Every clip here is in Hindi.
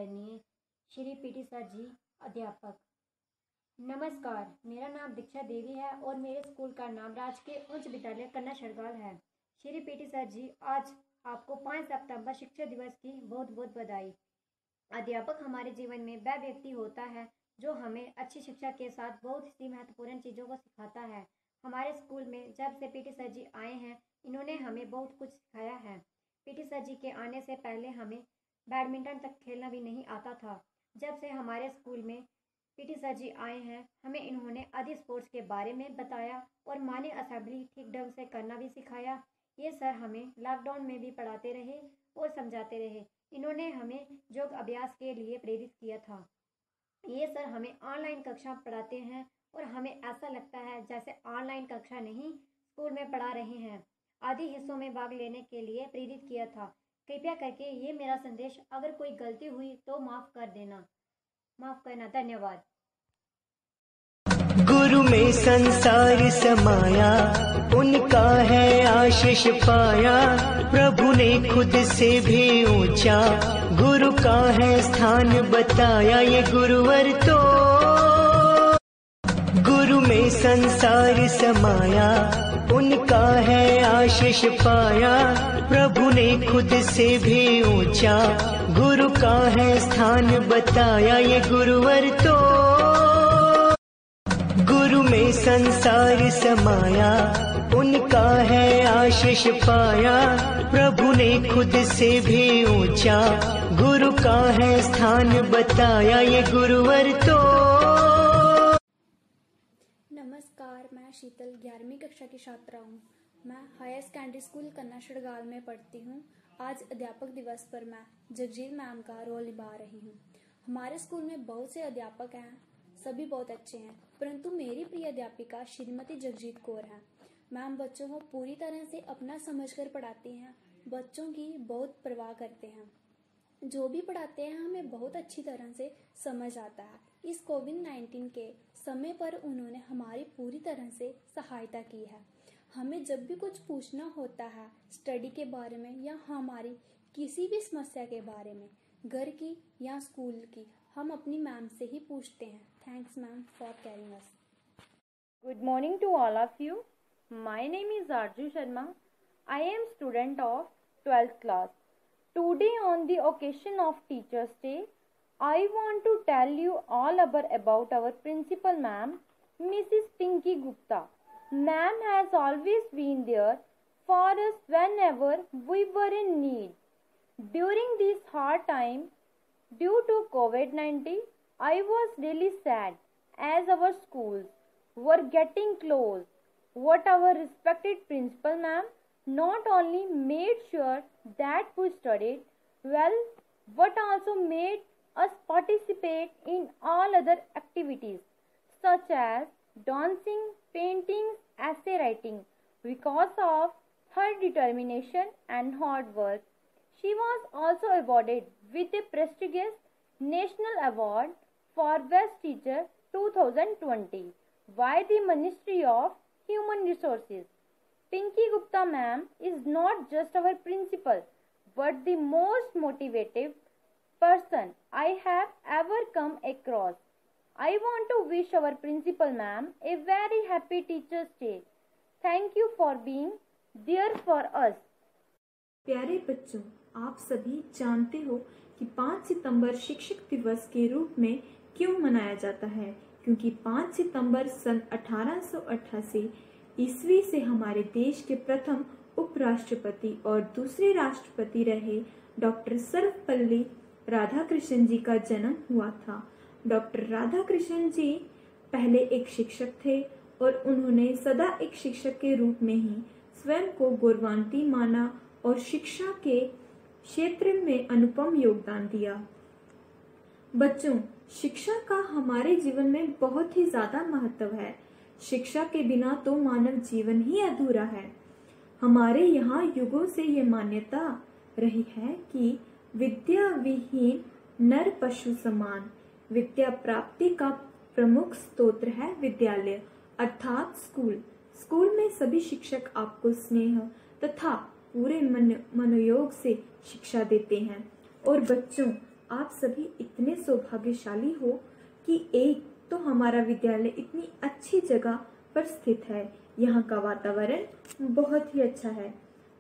आदरणीय श्री पीटी सर जी अध्यापक। नमस्कार, मेरा नाम दीक्षा देवी है और मेरे स्कूल का नाम राजकीय उच्च विद्यालय कन्या छड़गाल है। श्री पीटी सर जी, आज आपको 5 सितंबर शिक्षक दिवस की बहुत बहुत बधाई। अध्यापक हमारे जीवन में वह व्यक्ति होता है जो हमें अच्छी शिक्षा के साथ बहुत सी महत्वपूर्ण चीज़ों को सिखाता है। हमारे स्कूल में जब से पीटी सर जी आए हैं, इन्होंने हमें बहुत कुछ सिखाया है। पीटी सर जी के आने से पहले हमें बैडमिंटन तक खेलना भी नहीं आता था। जब से हमारे स्कूल में पीटी सर जी आए हैं, हमें इन्होंने आदि स्पोर्ट्स के बारे में बताया और मानी असेंबली ठीक ढंग से करना भी सिखाया। ये सर हमें लॉकडाउन में भी पढ़ाते रहे और समझाते रहे। इन्होंने हमें योग अभ्यास के लिए प्रेरित किया था। ये सर हमें ऑनलाइन कक्षा पढ़ाते हैं और हमें ऐसा लगता है जैसे ऑनलाइन कक्षा नहीं, स्कूल में पढ़ा रहे हैं। आदि हिस्सों में भाग लेने के लिए प्रेरित किया था। कृपया करके ये मेरा संदेश, अगर कोई गलती हुई तो माफ़ करना। धन्यवाद। गुरु में संसार समाया, उनका है आशीष पाया। प्रभु ने खुद से भी ऊंचा गुरु का है स्थान बताया। ये गुरुवर तो गुरु में संसार समाया, उनका है आशीष पाया। प्रभु ने खुद से भी ऊंचा गुरु का है स्थान बताया। ये गुरुवर तो गुरु में संसार समाया, उनका है आशीष पाया। प्रभु ने खुद से भी ऊंचा गुरु का है स्थान बताया। ये गुरुवर तो। नमस्कार, मैं शीतल 11वीं कक्षा की छात्रा हूँ। मैं हायर सेकेंडरी स्कूल कन्या छड़गाल में पढ़ती हूँ। आज अध्यापक दिवस पर मैं जगजीत मैम का रोल निभा रही हूँ। हमारे स्कूल में बहुत से अध्यापक हैं, सभी बहुत अच्छे हैं, परंतु मेरी प्रिय अध्यापिका श्रीमती जगजीत कौर हैं। मैम बच्चों को पूरी तरह से अपना समझकर पढ़ाती हैं, बच्चों की बहुत परवाह करते हैं। जो भी पढ़ाते हैं हमें बहुत अच्छी तरह से समझ आता है। इस कोविड-19 के समय पर उन्होंने हमारी पूरी तरह से सहायता की है। हमें जब भी कुछ पूछना होता है स्टडी के बारे में या हमारी किसी भी समस्या के बारे में, घर की या स्कूल की, हम अपनी मैम से ही पूछते हैं। Thanks ma'am for carrying us. Good morning to all of you. My name is Arju Sharma. I am student of 12th class. Today on the occasion of Teachers Day, I want to tell you all about our principal ma'am, Mrs. Pinky Gupta. Ma'am has always been there for us whenever we were in need. During this hard time due to COVID-19, I was really sad as our schools were getting closed. What our respected principal ma'am not only made sure that we studied well, but also made us participate in all other activities such as dancing, painting, essay writing. Because of her determination and hard work, she was also awarded with a prestigious National Award for Best Teacher 2020 by the Ministry of Human Resources. Pinky Gupta ma'am is not just our principal, but the most motivated person I have ever come across. I want to wish our principal ma'am a very happy Teachers Day. Thank you for being there for us. प्यारे बच्चों, आप सभी जानते हो कि 5 सितंबर शिक्षक दिवस के रूप में क्यों मनाया जाता है? क्योंकि 5 सितंबर सन 1888 ईस्वी से हमारे देश के प्रथम उपराष्ट्रपति और दूसरे राष्ट्रपति रहे डॉक्टर सर्वपल्ली राधाकृष्णन जी का जन्म हुआ था। डॉक्टर राधाकृष्णन जी पहले एक शिक्षक थे और उन्होंने सदा एक शिक्षक के रूप में ही स्वयं को गौरवान्वित माना और शिक्षा के क्षेत्र में अनुपम योगदान दिया। बच्चों, शिक्षा का हमारे जीवन में बहुत ही ज्यादा महत्व है। शिक्षा के बिना तो मानव जीवन ही अधूरा है। हमारे यहाँ युगों से ये मान्यता रही है कि विद्या विहीन नर पशु समान। विद्या प्राप्ति का प्रमुख स्तोत्र है विद्यालय अर्थात स्कूल। स्कूल में सभी शिक्षक आपको स्नेह तथा पूरे मनोयोग से शिक्षा देते हैं। और बच्चों, आप सभी इतने सौभाग्यशाली हो कि एक तो हमारा विद्यालय इतनी अच्छी जगह पर स्थित है। यहाँ का वातावरण बहुत ही अच्छा है,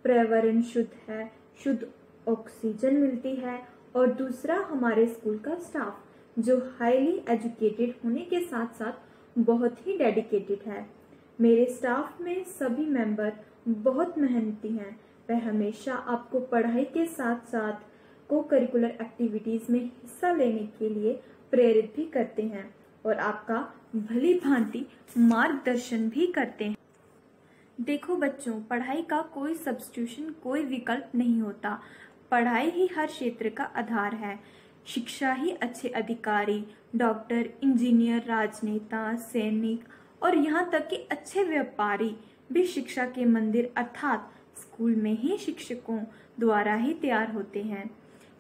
पर्यावरण शुद्ध है, शुद्ध ऑक्सीजन मिलती है, और दूसरा हमारे स्कूल का स्टाफ जो हाईली एजुकेटेड होने के साथ साथ बहुत ही डेडिकेटेड है। मेरे स्टाफ में सभी मेंबर बहुत मेहनती हैं। वह हमेशा आपको पढ़ाई के साथ साथ को करिकुलर एक्टिविटीज़ में हिस्सा लेने के लिए प्रेरित भी करते हैं और आपका भली भांति मार्गदर्शन भी करते हैं। देखो बच्चों, पढ़ाई का कोई सब्स्टिट्यूशन, कोई विकल्प नहीं होता। पढ़ाई ही हर क्षेत्र का आधार है। शिक्षा ही अच्छे अधिकारी, डॉक्टर, इंजीनियर, राजनेता, सैनिक और यहाँ तक कि अच्छे व्यापारी भी शिक्षा के मंदिर अर्थात स्कूल में ही शिक्षकों द्वारा ही तैयार होते हैं।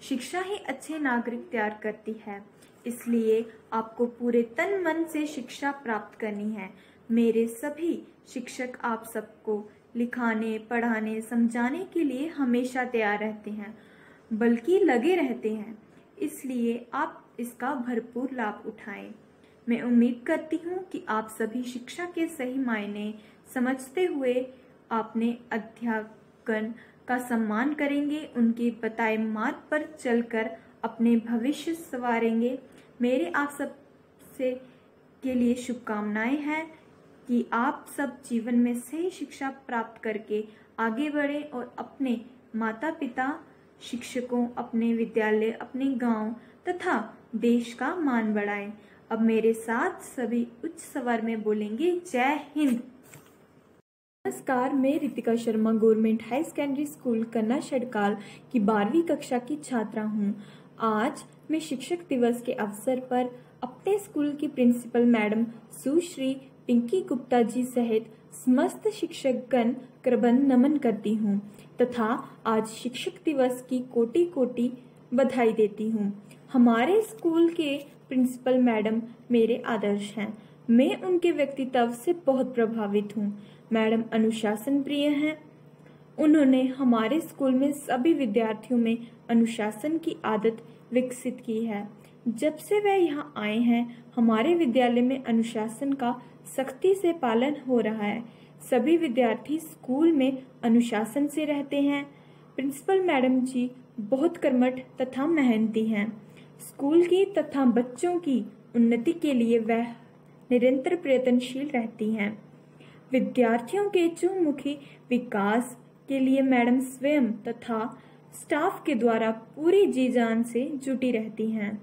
शिक्षा ही अच्छे नागरिक तैयार करती है, इसलिए आपको पूरे तन मन से शिक्षा प्राप्त करनी है। मेरे सभी शिक्षक आप सबको लिखाने, पढ़ाने, समझाने के लिए हमेशा तैयार रहते हैं, बल्कि लगे रहते हैं, इसलिए आप इसका भरपूर लाभ उठाएं। मैं उम्मीद करती हूँ कि आप सभी शिक्षा के सही मायने समझते हुए अपने अध्यापन का सम्मान करेंगे, उनके बताए मार्ग पर चलकर अपने भविष्य संवारेंगे। मेरे आप सब से के लिए शुभकामनाएं हैं कि आप सब जीवन में सही शिक्षा प्राप्त करके आगे बढ़ें और अपने माता पिता, शिक्षकों, अपने विद्यालय, अपने गांव तथा देश का मान बढ़ाएं। अब मेरे साथ सभी उच्च स्वर में बोलेंगे, जय हिंद। नमस्कार, मैं Ritika Sharma government high secondary school कन्ना शड़काल की 12वीं कक्षा की छात्रा हूँ। आज मैं शिक्षक दिवस के अवसर पर अपने स्कूल की प्रिंसिपल मैडम सुश्री पिंकी गुप्ता जी सहित समस्त शिक्षकगण करबंद नमन करती हूँ तथा आज शिक्षक दिवस की कोटि कोटि बधाई देती हूँ। हमारे स्कूल के प्रिंसिपल मैडम मेरे आदर्श हैं। मैं उनके व्यक्तित्व से बहुत प्रभावित हूँ। मैडम अनुशासन प्रिय हैं। उन्होंने हमारे स्कूल में सभी विद्यार्थियों में अनुशासन की आदत विकसित की है। जब से वह यहाँ आए हैं, हमारे विद्यालय में अनुशासन का सख्ती से पालन हो रहा है। सभी विद्यार्थी स्कूल में अनुशासन से रहते हैं। प्रिंसिपल मैडम जी बहुत कर्मठ तथा मेहनती हैं। स्कूल की तथा बच्चों की उन्नति के लिए वह निरंतर प्रयत्नशील रहती हैं। विद्यार्थियों के चहुमुखी विकास के लिए मैडम स्वयं तथा स्टाफ के द्वारा पूरी जी जान से जुटी रहती हैं।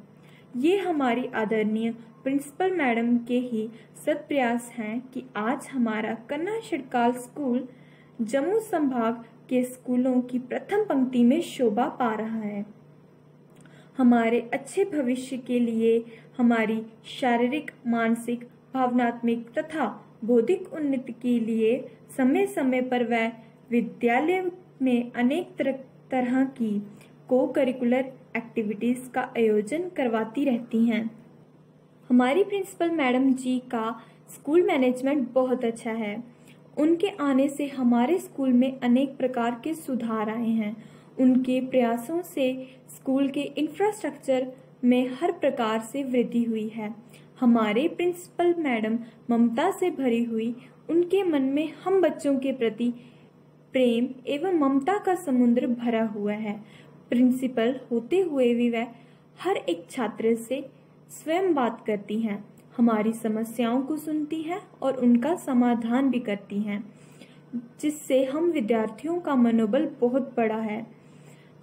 ये हमारी आदरणीय प्रिंसिपल मैडम के ही सत्प्रयास हैं कि आज हमारा कन्ना शड़काल स्कूल जम्मू संभाग के स्कूलों की प्रथम पंक्ति में शोभा पा रहा है। हमारे अच्छे भविष्य के लिए हमारी शारीरिक, मानसिक, भावनात्मक तथा बौद्धिक उन्नति के लिए समय समय पर वह विद्यालय में अनेक तरह की को करिकुलर एक्टिविटीज का आयोजन करवाती रहती हैं। हमारी प्रिंसिपल मैडम जी का स्कूल मैनेजमेंट बहुत अच्छा है। उनके आने से हमारे स्कूल में अनेक प्रकार के सुधार आए हैं। उनके प्रयासों से स्कूल के इंफ्रास्ट्रक्चर में हर प्रकार से वृद्धि हुई है। हमारे प्रिंसिपल मैडम ममता से भरी हुई, उनके मन में हम बच्चों के प्रति प्रेम एवं ममता का समुद्र भरा हुआ है। प्रिंसिपल होते हुए भी वह हर एक छात्र से स्वयं बात करती हैं, हमारी समस्याओं को सुनती हैं और उनका समाधान भी करती हैं, जिससे हम विद्यार्थियों का मनोबल बहुत बढ़ा है।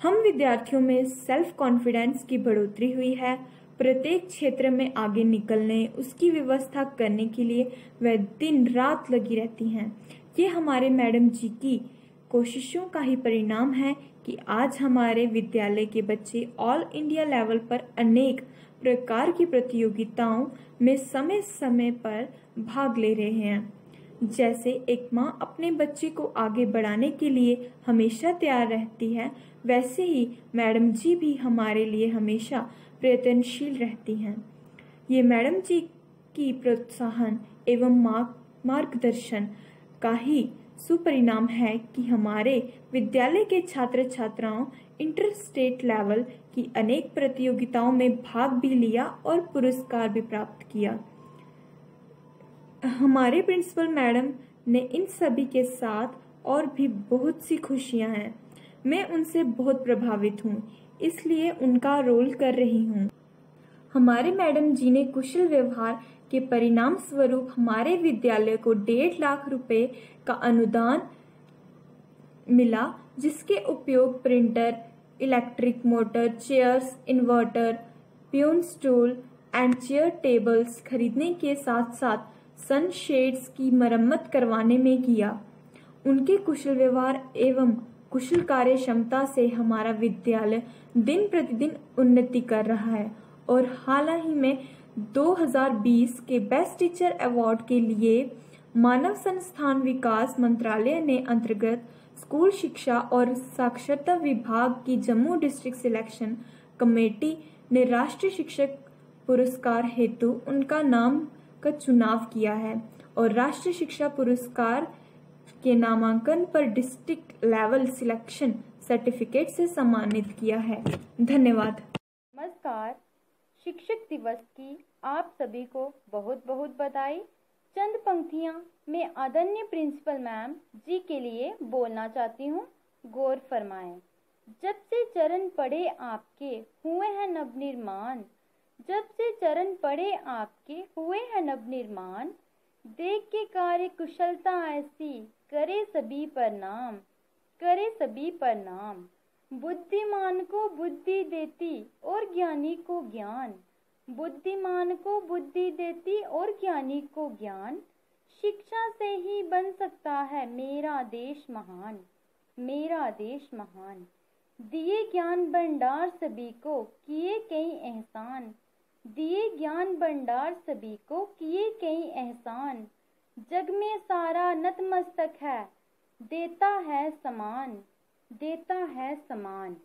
हम विद्यार्थियों में सेल्फ कॉन्फिडेंस की बढ़ोतरी हुई है। प्रत्येक क्षेत्र में आगे निकलने, उसकी व्यवस्था करने के लिए वह दिन रात लगी रहती हैं। ये हमारे मैडम जी की कोशिशों का ही परिणाम है कि आज हमारे विद्यालय के बच्चे ऑल इंडिया लेवल पर अनेक प्रकार की प्रतियोगिताओं में समय समय पर भाग ले रहे हैं। जैसे एक माँ अपने बच्चे को आगे बढ़ाने के लिए हमेशा तैयार रहती है, वैसे ही मैडम जी भी हमारे लिए हमेशा प्रयत्नशील रहती हैं। ये मैडम जी की प्रोत्साहन एवं मार्गदर्शन का ही सुपरिणाम है कि हमारे विद्यालय के छात्र छात्राओं इंटर स्टेट लेवल की अनेक प्रतियोगिताओं में भाग भी लिया और पुरस्कार भी प्राप्त किया। हमारे प्रिंसिपल मैडम ने इन सभी के साथ और भी बहुत सी खुशियां हैं। मैं उनसे बहुत प्रभावित हूँ, इसलिए उनका रोल कर रही हूँ। हमारे मैडम जी ने कुशल व्यवहार के परिणाम स्वरूप हमारे विद्यालय को 1.5 लाख रुपए का अनुदान मिला, जिसके उपयोग printer, electric motor, chairs, inverter, peon stool and chair tables खरीदने के साथ साथ सनशेड्स की मरम्मत करवाने में किया। उनके कुशल व्यवहार एवं कुशल कार्य क्षमता से हमारा विद्यालय दिन प्रतिदिन उन्नति कर रहा है और हाल ही में 2020 के बेस्ट टीचर अवार्ड के लिए मानव संस्थान विकास मंत्रालय ने अंतर्गत स्कूल शिक्षा और साक्षरता विभाग की जम्मू डिस्ट्रिक्ट सिलेक्शन कमेटी ने राष्ट्रीय शिक्षक पुरस्कार हेतु उनका नाम का चुनाव किया है और राष्ट्रीय शिक्षा पुरस्कार के नामांकन पर डिस्ट्रिक्ट लेवल सिलेक्शन सर्टिफिकेट से सम्मानित किया है। धन्यवाद। नमस्कार। शिक्षक दिवस की आप सभी को बहुत बहुत बधाई। चंद पंक्तियां मैं आदरणीय प्रिंसिपल मैम जी के लिए बोलना चाहती हूँ, गौर फरमाएं। जब से चरण पड़े आपके हुए हैं नवनिर्माण, जब से चरण पड़े आपके हुए हैं नवनिर्माण, देख के कार्य कुशलता ऐसी करे सभी प्रणाम, करे सभी प्रणाम। बुद्धिमान को बुद्धि देती और ज्ञानी को ज्ञान, बुद्धिमान को बुद्धि देती और ज्ञानी को ज्ञान। शिक्षा से ही बन सकता है मेरा देश महान, मेरा देश महान। दिए ज्ञान भंडार सभी को किए कई एहसान, दिए ज्ञान भंडार सभी को किए कई एहसान। जग में सारा नतमस्तक है, देता है समान, देता है समान।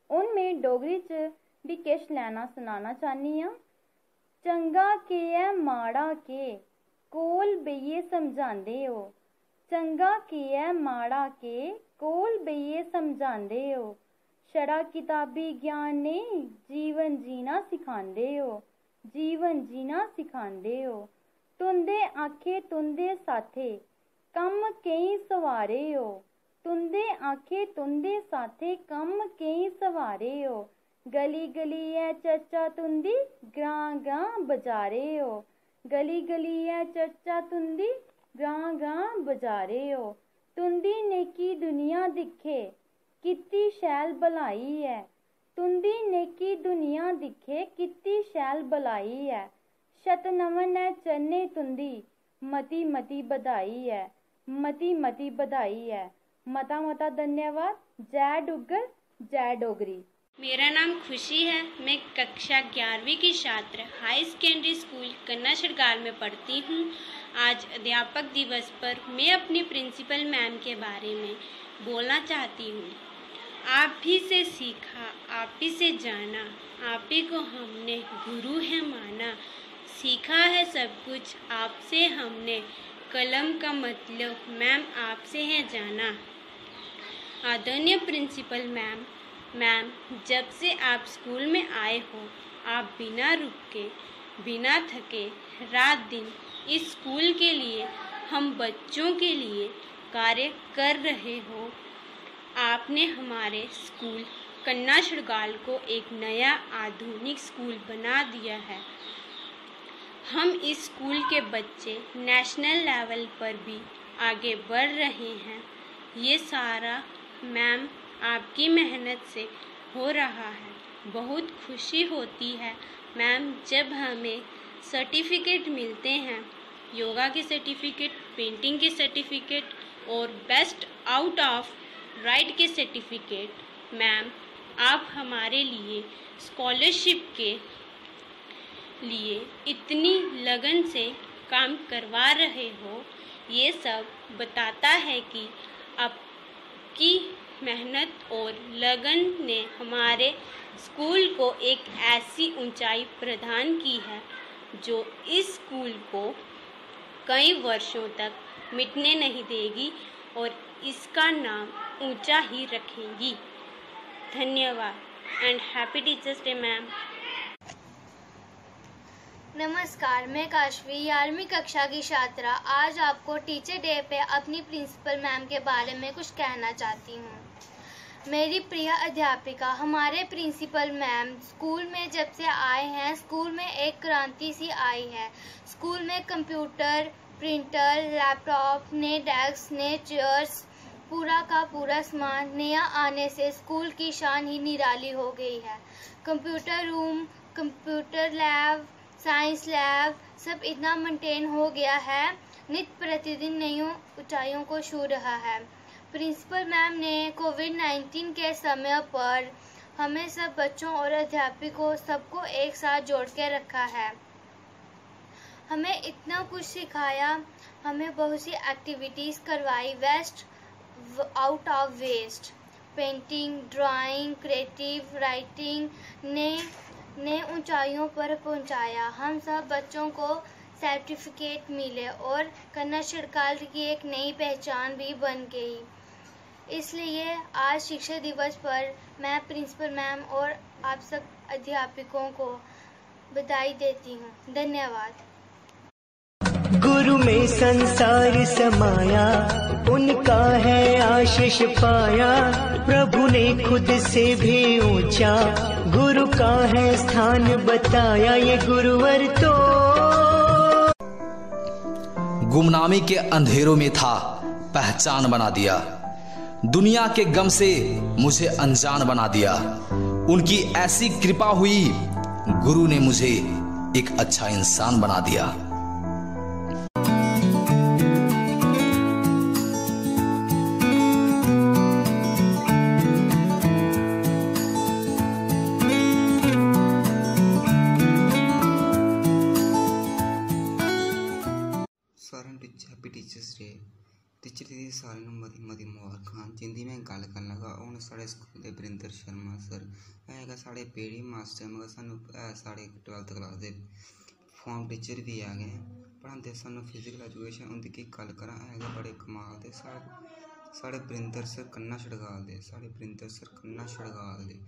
उनमें डोगरी च भी किश लैना सुनाना चाहनी हाँ। चंगा के है माड़ा के कोल बेइये समझांदे हो, चंगा के है माड़ा के कोल बेइये समझांदे हो। छड़ा किताबी ज्ञान ने जीवन जीना सिखांदे हो, जीवन जीना सिखांदे हो। तुंदे आखे तुंदे साथे कम कई सवारे हो, तुंदे आखे तुंदे साथे कम कई सवारे हो। गली गली है चर्चा तुंदी ग्रां ग्रां बजारे हो, गली गली है चर्चा तुंदी ग्रां ग्रां बजारे हो। तुंदी नेकी दुनिया दिखे कितनी शैल भलाई है, तुंदी नेकी दुनिया दिखे कितनी शैल भलाई है। शत नमन है चरने तुंदी मती मती बधाई है, मती मती बधाई है। मता मता धन्यवाद। जय डुग्गर, जय डोगरी। मेरा नाम खुशी है। मैं कक्षा 11वीं की छात्र हाई सेकेंडरी स्कूल कन्ना शड़गाल में पढ़ती हूँ। आज अध्यापक दिवस पर मैं अपनी प्रिंसिपल मैम के बारे में बोलना चाहती हूँ। आप ही से सीखा, आप ही से जाना, आप ही को हमने गुरु है माना। सीखा है सब कुछ आपसे हमने, कलम का मतलब मैम आपसे है जाना। आदरणीय प्रिंसिपल मैम जब से आप स्कूल में आए हो, आप बिना रुके बिना थके रात दिन इस स्कूल के लिए, हम बच्चों के लिए कार्य कर रहे हो। आपने हमारे स्कूल कन्ना शड़गाल को एक नया आधुनिक स्कूल बना दिया है। हम इस स्कूल के बच्चे नेशनल लेवल पर भी आगे बढ़ रहे हैं। ये सारा मैम आपकी मेहनत से हो रहा है। बहुत खुशी होती है मैम जब हमें सर्टिफिकेट मिलते हैं, योगा के सर्टिफिकेट, पेंटिंग के सर्टिफिकेट और बेस्ट आउट ऑफ राइट के सर्टिफिकेट। मैम आप हमारे लिए स्कॉलरशिप के लिए इतनी लगन से काम करवा रहे हो, ये सब बताता है कि आपकी मेहनत और लगन ने हमारे स्कूल को एक ऐसी ऊंचाई प्रदान की है जो इस स्कूल को कई वर्षों तक मिटने नहीं देगी और इसका नाम ऊंचा ही रखेंगी। धन्यवाद and happy teachers day ma'am. नमस्कार, मैं काशवी 11वीं कक्षा की छात्रा आज आपको टीचर डे पे अपनी प्रिंसिपल मैम के बारे में कुछ कहना चाहती हूँ। मेरी प्रिय अध्यापिका, हमारे प्रिंसिपल मैम स्कूल में जब से आए हैं, स्कूल में एक क्रांति सी आई है। स्कूल में कंप्यूटर, प्रिंटर, लैपटॉप, नए डेस्क, नए चेयर्स, पूरा का पूरा सामान नया आने से स्कूल की शान ही निराली हो गई है। Computer room, computer lab, science lab सब इतना मेंटेन हो गया है, नित्य प्रतिदिन नई ऊंचाइयों को छू रहा है। प्रिंसिपल मैम ने कोविड-19 के समय पर हमें सब बच्चों और अध्यापकों सबको एक साथ जोड़ के रखा है। हमें इतना कुछ सिखाया, हमें बहुत सी एक्टिविटीज़ करवाई, waste out of waste, painting, drawing, creative writing ने ऊंचाइयों पर पहुंचाया। हम सब बच्चों को सर्टिफिकेट मिले और कन्नड़ शडकाल की एक नई पहचान भी बन गई। इसलिए आज शिक्षक दिवस पर मैं प्रिंसिपल मैम और आप सब अध्यापकों को बधाई देती हूँ। धन्यवाद। गुरु में संसार समाया, उनका है आशीष पाया। प्रभु ने खुद से भी ऊंचा गुरु का है स्थान बताया। ये गुरुवर तो गुमनामी के अंधेरों में था, पहचान बना दिया। दुनिया के गम से मुझे अनजान बना दिया। उनकी ऐसी कृपा हुई, गुरु ने मुझे एक अच्छा इंसान बना दिया। सारे हैप्पी टीचर्स डे। टीचर दी सारे मती मुबारकां। जिंदी मैं गल करन लगा हूँ साढ़े स्कूल के वरिंदर शर्मा सर है साढ़े पीडी मास्टर, मगर सानू साढ़े 12th क्लास के फॉर्म टीचर भी है गए पढ़ाते सानू फिजिकल एजुकेशन। उनकी की गल करा है बड़े कमाल दे साढ़े वरिंदर सर कन्ना छड़गाल दे, साढ़े वरिंदर सर कन्ना छड़गाल दे।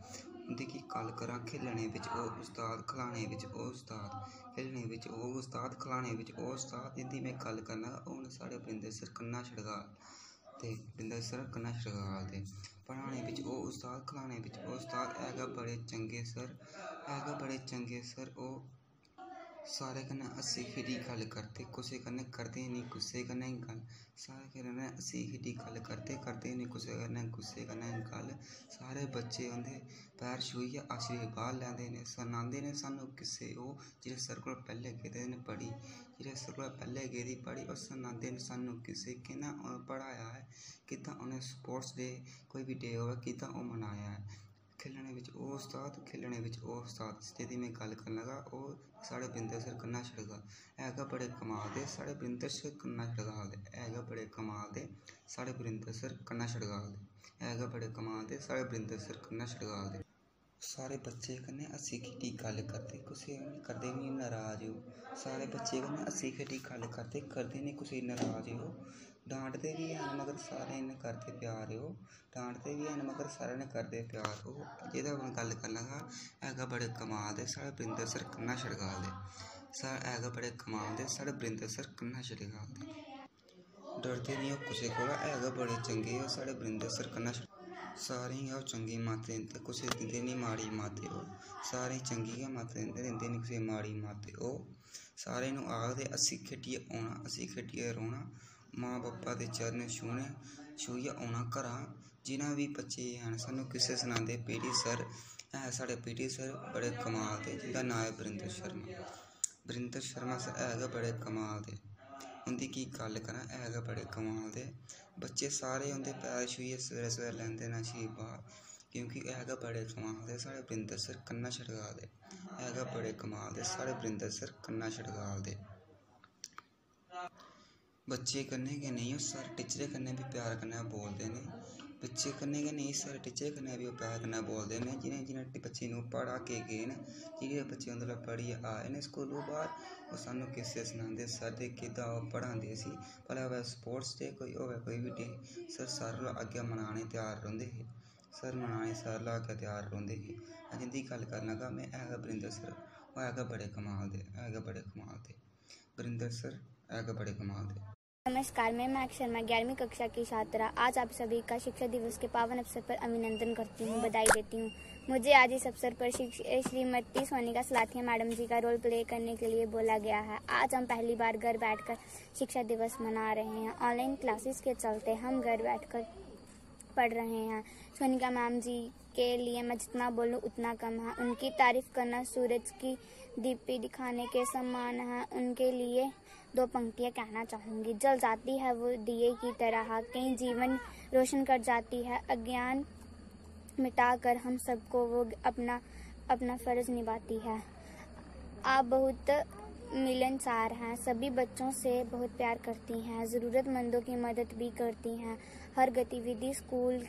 उनकी की गल करा खेलने विच ओ उस्ताद, खिलाने विच ओ उस्ताद, खेलने विच ओ उस्ताद, खिलाने विच ओ उस्ताद। जिंदी मैं गल करना हूँ साढ़े वरिंदर सर कन्ना छड़गाल ते वरिंदर सर कन्ना छड़गाल दे। पढ़ाने विच ओ उस्ताद, खिलाने विच ओ उस्ताद है बड़े चंगे सर, है बड़े चंगे सर। ओ सारे कन्नै हस्सी खेढी गल करते, कुसै कन्नै करदे नहीं गुस्से कन्नै गल। सारे कन्नै हस्सी खेढी गल करदे नहीं कुसै कन्नै गुस्से कन्नै गल। सारे बच्चे उंदे पैर छूइयै आशीर्वाद लैंदे ने, सनांदे ने सानू किस्से ओह् जेह्ड़े सर कोला पैह्ले गेदे न पढ़ी, जेह्ड़े सर कोला पैह्ले गेदी पढ़ी। ओह् सनांदे न सानू किस्से कि'यां पढ़ाया है, कि'यां उ'नें स्पोर्ट्स डे कोई भी डे होवे कि'यां ओह् मनाया है। खेलने विच ओह् उस्ताद, खेलने विच ओह् उस्ताद। जेह्दी मैं गल करन लगा ओह् साढ़े वरिंदर सर कन्ना छड़गाल है बड़े कमाल दे। साढ़े वरिंदर सर कन्ना छड़गाल दे है बड़े कमाल दे। साढ़े वरिंदर सर कन्ना छड़गाल दे है बड़े कमाल दे। साढ़े वरिंदर सर कन्ना छड़गाल दे। सारे बच्चे कन्नै हस्सी खेढी गल करदे, कुसै करदे नहीं नाराज हो। सारे बच्चे कन्नै हस्सी खेढी गल करदे नहीं कुसै नाराज हो। डांटदे भी हैन मगर सारे ने करदे प्यार हो, डांटदे भी हैन मगर सारे ने करदे प्यार हो। जेह्दा मैं गल करन लगा है बड़े कमाल दे। साढ़े वरिंदर सर कन्ना छड़गाल दे है बड़े कमाल दे। साढ़े वरिंदर सर कन्ना छड़गाल दे। डरदे नहीं ओह् कुसै कोला है बड़े चंगे हो। साढ़े वरिंदर सर कन्ना सारें गी ओह् चंगी मत्त दिंदे, कुसै दिंदे नहीं माड़ी मत्त ओह्। सारें चंगी गै मत्त दिंदे नहीं कुसै माड़ी मत्त ओह्। सारें नूं आखदे हस्सी खेढियै औना, हस्सी खेढियै रौह्ना, मां बब्बा दे चरण छूहियै औना घरा। जिन्ना भी बच्चे हैन सानू किस्से सनांदे पीटी सर है साढ़े पीटी सर बड़े कमाल दे, जिंदा नाम है वरिंदर शर्मा। वरिंदर शर्मा सर है बड़े कमाल दे। उंदी की गल करां है बड़े कमाल दे। बच्चे सारे उंदे पैर छूहियै सवेरे सवेरे लैंदे न आशीर्वाद, क्योंकि है बड़े कमाल दे। साढ़े वरिंदर सर कन्ना छड़गाल दे है बड़े कमाल दे। साढ़े वरिंदर सर कन्ना छड़गाल दे। बच्चे कन्नै गै नहीं सर टीचरें कन्नै भी प्यार कन्नै बोलदे ने। बच्चे कन्नै गै नेईं सारे टीचर कन्नै बी प्यार कन्नै बोलदे न जि'नें बच्चे नूं पढ़ा के गे न जेह्ड़े बच्चे उं'दे पढ़ियै आए न स्कूलों बाह्र ओह् सानूं किस्से सनांदे सर ते किद्दां ओह् पढ़ांदे सी भला होवै स्पोर्ट्स डे होवै कोई बी डे सर सारें कोला अग्गें मनाने त्यार रौंह्दे हे सर मनाने सारें कोला अग्गें त्यार रौंह्दे हे जिंदी गल्ल करन लगा में है गै बरिंदर सर ओह् है गै बड़े कमाल दे बरिंदर सर है गै बड़े कमाल दे। नमस्कार, मैं महक शर्मा 11वीं कक्षा की छात्रा आज आप सभी का शिक्षक दिवस के पावन अवसर पर अभिनंदन करती हूँ, बधाई देती हूँ। मुझे आज इस अवसर पर श्रीमती सोनिका सलाथिया मैडम जी का रोल प्ले करने के लिए बोला गया है। आज हम पहली बार घर बैठकर शिक्षा दिवस मना रहे हैं। ऑनलाइन क्लासेस के चलते हम घर बैठकर पढ़ रहे हैं। सोनिका मैम जी के लिए मैं जितना बोलूँ उतना कम है। उनकी तारीफ करना सूरज की दीप्ति दिखाने के समान है। उनके लिए 2 पंक्तियाँ कहना चाहूँगी। जल जाती है वो दिए की तरह, कहीं जीवन रोशन कर जाती है। अज्ञान मिटाकर हम सबको वो अपना फर्ज निभाती है। आप बहुत मिलनसार हैं, सभी बच्चों से बहुत प्यार करती हैं, ज़रूरतमंदों की मदद भी करती हैं। हर गतिविधि स्कूल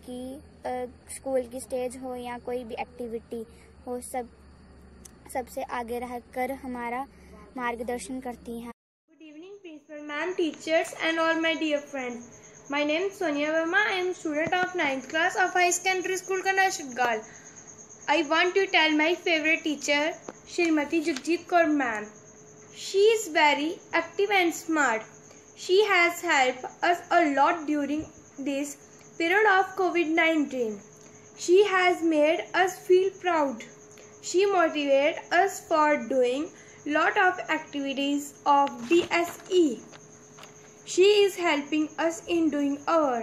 की स्टेज हो या कोई भी एक्टिविटी हो, सबसे आगे रहकर हमारा मार्गदर्शन करती हैं। Good evening, principal ma'am, teachers and all my dear friends. My name is Sonia Verma. I am student of 9th class of High Secondary School Kanna Shadgal. I want to tell my favorite teacher, Shrimati Jagjit Kaur ma'am. She is very active and smart. She has helped us a lot during this period of COVID-19. She has made us feel proud. She motivates us for doing lot of activities of DSE. She is helping us in doing our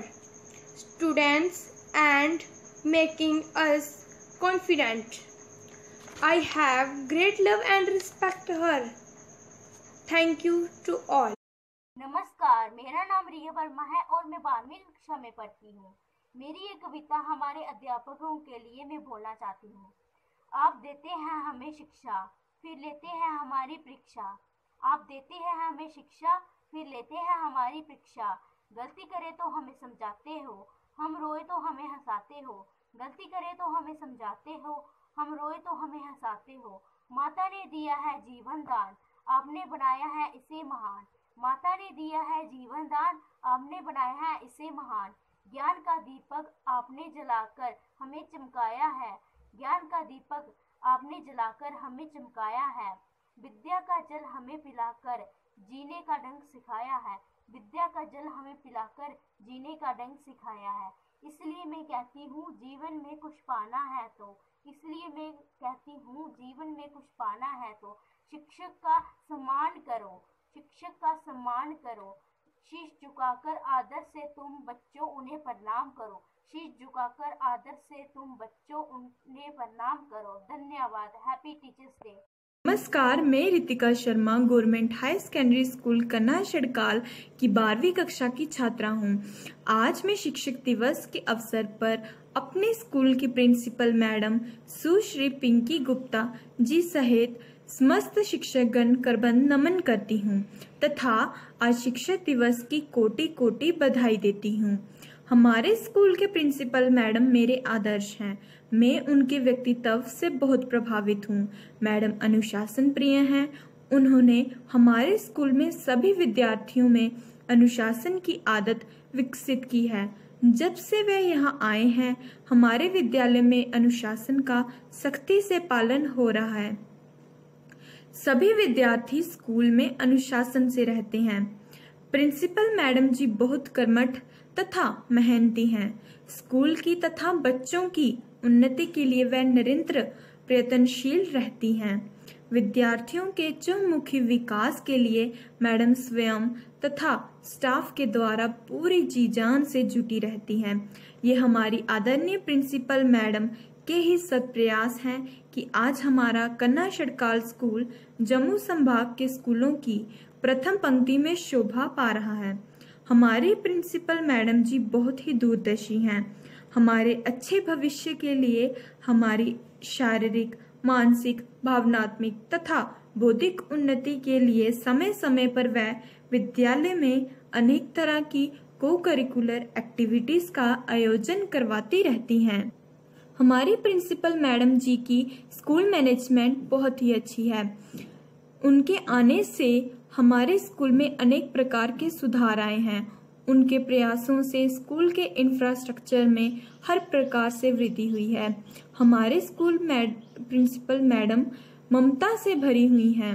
students and making us confident. I have great love and respect her. Thank you to all. नमस्कार, मेरा नाम रिया वर्मा है और मैं 12वीं कक्षा में पढ़ती हूँ। मेरी ये कविता हमारे अध्यापकों के लिए मैं बोलना चाहती हूँ। आप देते हैं हमें शिक्षा, फिर लेते हैं हमारी परीक्षा। आप देते हैं हमें शिक्षा, फिर लेते हैं हमारी परीक्षा। गलती करे तो हमें समझाते हो, हम रोए तो हमें हंसाते हो। गलती करे तो हमें समझाते हो, हम रोए तो हमें हंसाते हो। माता ने दिया है जीवन दान, आपने बनाया है इसे महान। माता ने दिया है जीवन दान, आपने बनाया है इसे महान। ज्ञान का दीपक आपने जलाकर हमें चमकाया है। ज्ञान का दीपक आपने जलाकर हमें चमकाया है। विद्या का जल हमें पिलाकर जीने का ढंग सिखाया है। विद्या का जल हमें पिलाकर जीने का ढंग सिखाया है। इसलिए मैं कहती हूँ जीवन में कुछ पाना है तो शिक्षक का सम्मान करो। शिक्षक का सम्मान करो। शीश झुकाकर आदर से तुम बच्चों उन्हें प्रणाम करो। शीश झुकाकर आदर से तुम बच्चों उन्हें प्रणाम करो। धन्यवाद। Happy teachers day. नमस्कार, मैं Ritika Sharma government high secondary school कन्ना शड़काल की 12वीं कक्षा की छात्रा हूँ। आज मैं शिक्षक दिवस के अवसर पर अपने स्कूल की प्रिंसिपल मैडम सुश्री पिंकी गुप्ता जी सहित समस्त शिक्षकगण करबंद नमन करती हूँ तथा आज शिक्षक दिवस की कोटि कोटि बधाई देती हूँ। हमारे स्कूल के प्रिंसिपल मैडम मेरे आदर्श हैं। मैं उनके व्यक्तित्व से बहुत प्रभावित हूँ। मैडम अनुशासन प्रिय हैं। उन्होंने हमारे स्कूल में सभी विद्यार्थियों में अनुशासन की आदत विकसित की है। जब से वे यहाँ आए हैं, हमारे विद्यालय में अनुशासन का सख्ती से पालन हो रहा है। सभी विद्यार्थी स्कूल में अनुशासन से रहते हैं। प्रिंसिपल मैडम जी बहुत कर्मठ तथा मेहनती हैं। स्कूल की तथा बच्चों की उन्नति के लिए वह निरंतर प्रयत्नशील रहती हैं। विद्यार्थियों के चहुमुखी विकास के लिए मैडम स्वयं तथा स्टाफ के द्वारा पूरी जी जान से जुटी रहती हैं। ये हमारी आदरणीय प्रिंसिपल मैडम के ही सत्प्रयास हैं कि आज हमारा कन्ना शड़काल स्कूल जम्मू संभाग के स्कूलों की प्रथम पंक्ति में शोभा पा रहा है। हमारी प्रिंसिपल मैडम जी बहुत ही दूरदर्शी हैं। हमारे अच्छे भविष्य के लिए हमारी शारीरिक, मानसिक, भावनात्मक तथा बौद्धिक उन्नति के लिए समय समय पर वह विद्यालय में अनेक तरह की को करिकुलर एक्टिविटीज का आयोजन करवाती रहती हैं। हमारी प्रिंसिपल मैडम जी की स्कूल मैनेजमेंट बहुत ही अच्छी है। उनके आने से हमारे स्कूल में अनेक प्रकार के सुधार आए हैं। उनके प्रयासों से स्कूल के इंफ्रास्ट्रक्चर में हर प्रकार से वृद्धि हुई है। हमारे स्कूल प्रिंसिपल मैडम ममता से भरी हुई हैं।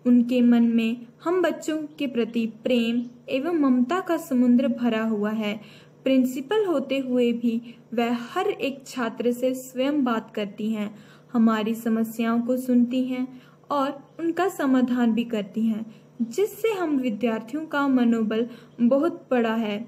उनके मन में हम बच्चों के प्रति प्रेम एवं ममता का समुद्र भरा हुआ है। प्रिंसिपल होते हुए भी वह हर एक छात्र से स्वयं बात करती हैं, हमारी समस्याओं को सुनती हैं और उनका समाधान भी करती हैं, जिससे हम विद्यार्थियों का मनोबल बहुत बढ़ा है।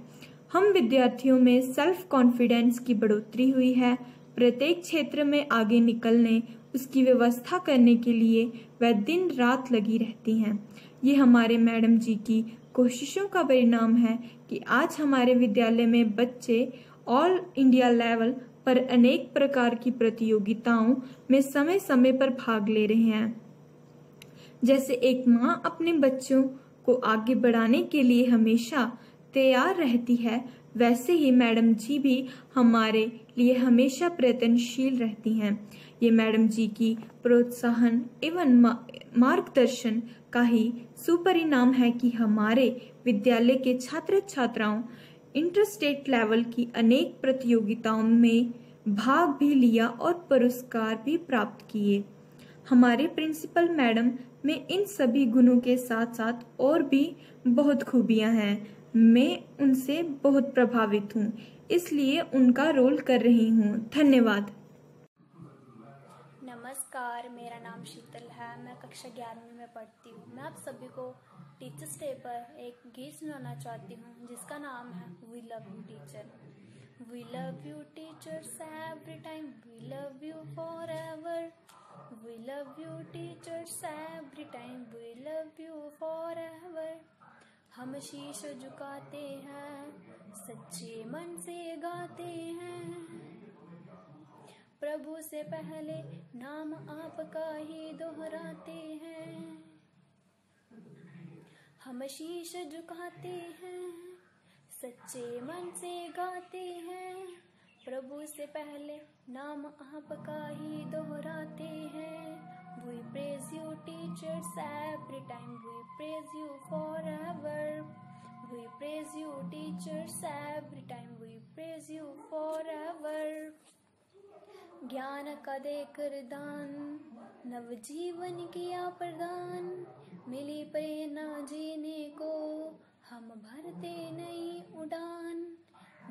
हम विद्यार्थियों में सेल्फ कॉन्फिडेंस की बढ़ोतरी हुई है। प्रत्येक क्षेत्र में आगे निकलने, उसकी व्यवस्था करने के लिए वह दिन रात लगी रहती हैं। ये हमारे मैडम जी की कोशिशों का परिणाम है कि आज हमारे विद्यालय में बच्चे ऑल इंडिया लेवल पर अनेक प्रकार की प्रतियोगिताओं में समय समय पर भाग ले रहे हैं। जैसे एक माँ अपने बच्चों को आगे बढ़ाने के लिए हमेशा तैयार रहती है, वैसे ही मैडम जी भी हमारे लिए हमेशा प्रयत्नशील रहती हैं। ये मैडम जी की प्रोत्साहन एवं मार्गदर्शन का ही सुपरिणाम है कि हमारे विद्यालय के छात्र छात्राओं इंटर स्टेट लेवल की अनेक प्रतियोगिताओं में भाग भी लिया और पुरस्कार भी प्राप्त किए। हमारे प्रिंसिपल मैडम में इन सभी गुणों के साथ साथ और भी बहुत खूबियां हैं। मैं उनसे बहुत प्रभावित हूँ, इसलिए उनका रोल कर रही हूँ। धन्यवाद। नमस्कार, मेरा नाम शीतल है। मैं कक्षा 11वीं में पढ़ती हूँ। मैं आप सभी को टीचर्स डे पर एक गीत सुनाना चाहती हूँ जिसका नाम है we love you teacher. We love you teachers every time, we love you forever. We love you teachers every time, we love you forever. हम शीश झुकाते हैं, सच्चे मन से गाते हैं, प्रभु से पहले नाम आपका ही दोहराते हैं। हम शीश झुकाते हैं, सच्चे मन से गाते हैं, प्रभु से पहले नाम आपका ही दोहराते हैं। We praise you teachers every time, we praise you forever. We praise you teachers every time, we praise you forever. ज्ञान का देकर दान, नव जीवन किया प्रदान, मिली प्रेरणा जीने को, हम भरते नई उड़ान।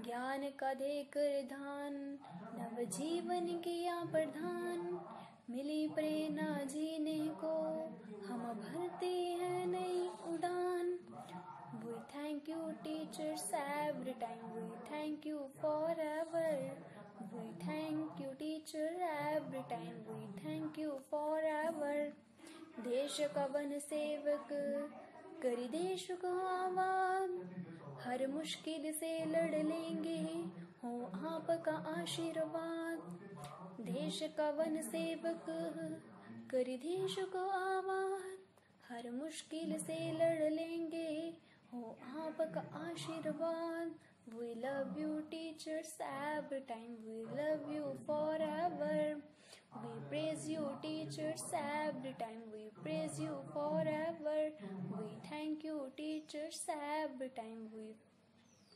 ज्ञान का देकर दान, नव जीवन किया प्रदान, मिली प्रेरणा जीने को, हम भरते हैं नई उड़ान। We thank you teachers every time, we thank you forever. We thank you teacher every time, we thank you forever. देश का वन सेवक करी देश को आबाद, हर मुश्किल से लड़ लेंगे, हो आपका आशीर्वाद। देश का वन सेवक करी देश को आबाद, हर मुश्किल से लड़ लेंगे, हो आपका आशीर्वाद। We love you teachers every time, we love you forever. We praise you teachers every time, we praise you forever. We thank you teachers every time, we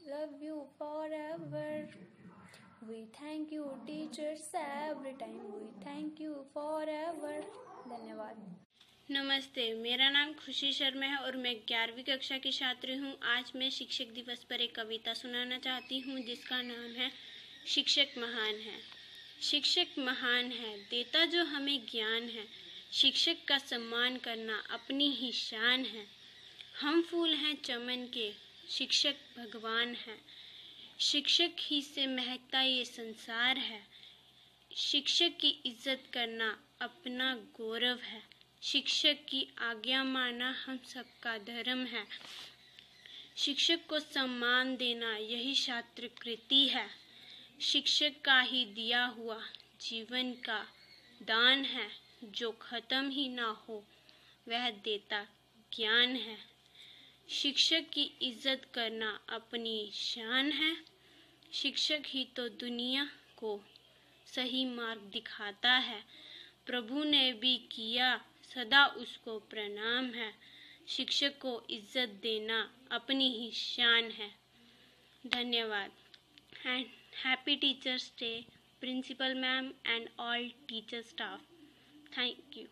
love you forever. We thank you teachers every time, we thank you forever. धन्यवाद। नमस्ते, मेरा नाम खुशी शर्मा है और मैं 11वीं कक्षा की छात्री हूँ। आज मैं शिक्षक दिवस पर एक कविता सुनाना चाहती हूँ जिसका नाम है शिक्षक महान है। शिक्षक महान है, देता जो हमें ज्ञान है, शिक्षक का सम्मान करना अपनी ही शान है। हम फूल हैं चमन के, शिक्षक भगवान है, शिक्षक ही से महकता ये संसार है। शिक्षक की इज्जत करना अपना गौरव है, शिक्षक की आज्ञा मानना हम सबका धर्म है। शिक्षक को सम्मान देना यही छात्र कृति है, शिक्षक का ही दिया हुआ जीवन का दान है। जो खत्म ही ना हो वह देता ज्ञान है, शिक्षक की इज्जत करना अपनी शान है। शिक्षक ही तो दुनिया को सही मार्ग दिखाता है। प्रभु ने भी किया, सदा उसको प्रणाम है। शिक्षक को इज्जत देना अपनी ही शान है। धन्यवाद। And happy teachers day, principal ma'am and all teacher staff. Thank you.